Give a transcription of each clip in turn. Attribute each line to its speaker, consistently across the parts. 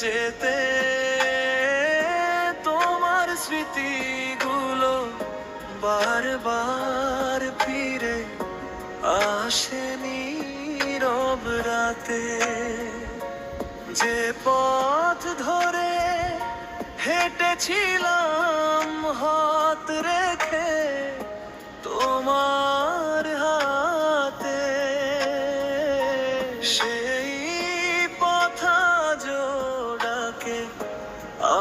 Speaker 1: যেতে তোমার স্মৃতিগুলো বারবার ফিরে আসে নীরব রাতে। যে পথ ধরে হেঁটেছিলাম হাত রেখে তোমার হাতে, সেই পথ আজ ডাকে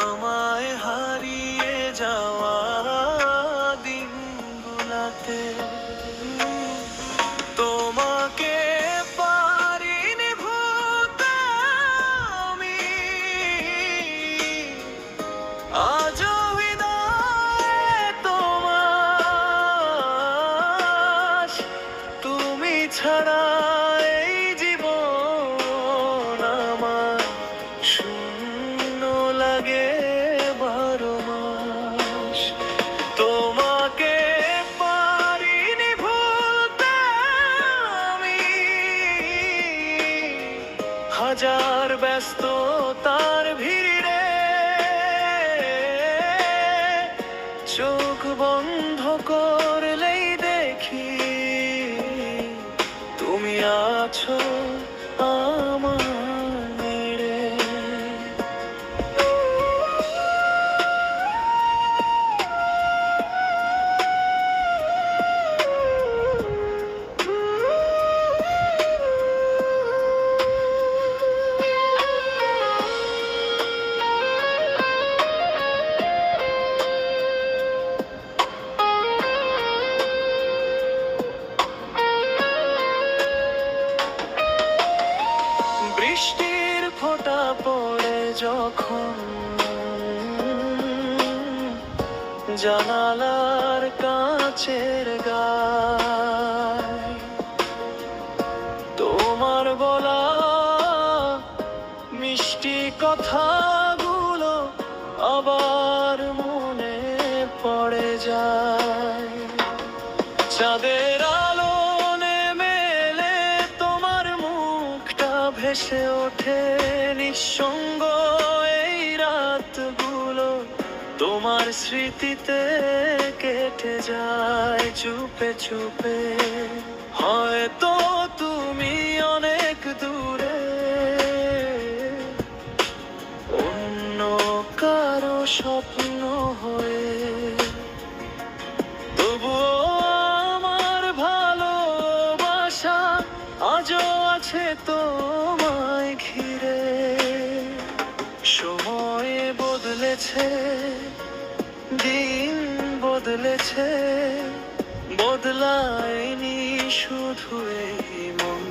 Speaker 1: আমায় হারিয়ে যাওয়া দিনগুলাতে। তোমাকে পারিনি ভুলতে আমি, আজও হৃদয়ে তোমার। তুমি ছাড়া এই জীবন আমার শূন্য লাগে 12 মাস। তোমাকে পারিনি ভুলতে আমি, হাজার ব্যস্ততার ভিড়ে চোখ বন্ধ করলেই দেখি তুমি আছো আমার নেড়ে। বৃষ্টির ফোঁটা পড়ে যখন জানালার কাচের গায়, তোমার বলা মিষ্টি কথাগুলো আবার মনে পড়ে যায়। চাঁদের আলো নেমে এলে তোমার মুখটা ভেসে ওঠে নিঃসঙ্গ এই রাতগুলো তোমার স্মৃতিতে কেটে যায় চুপে চুপে। হয়তো তুমি অনেক দূরে অন্য কারো স্বপ্ন হয়ে, তবুও আমার ভালোবাসা আজও আছে তোমায় ঘিরে। সময় বদলেছে, দিন বদলেছে, বদলায়নি শুধু এই মন।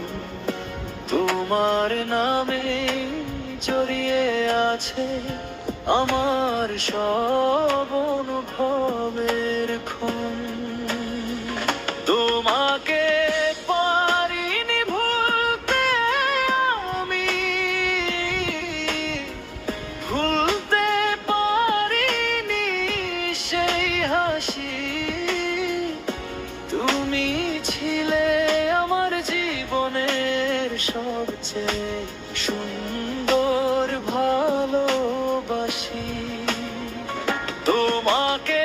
Speaker 1: তোমার নামে জড়িয়ে আছে আমার সব অনুভবের খুন। তোমাকে পারিনি ভুলতে আমি, ভুলতে পারিনি সেই হাসি। তুমি ছিলে আমার জীবনের সবচেয়ে সুন্দর ভালোবাসি। তোমাকে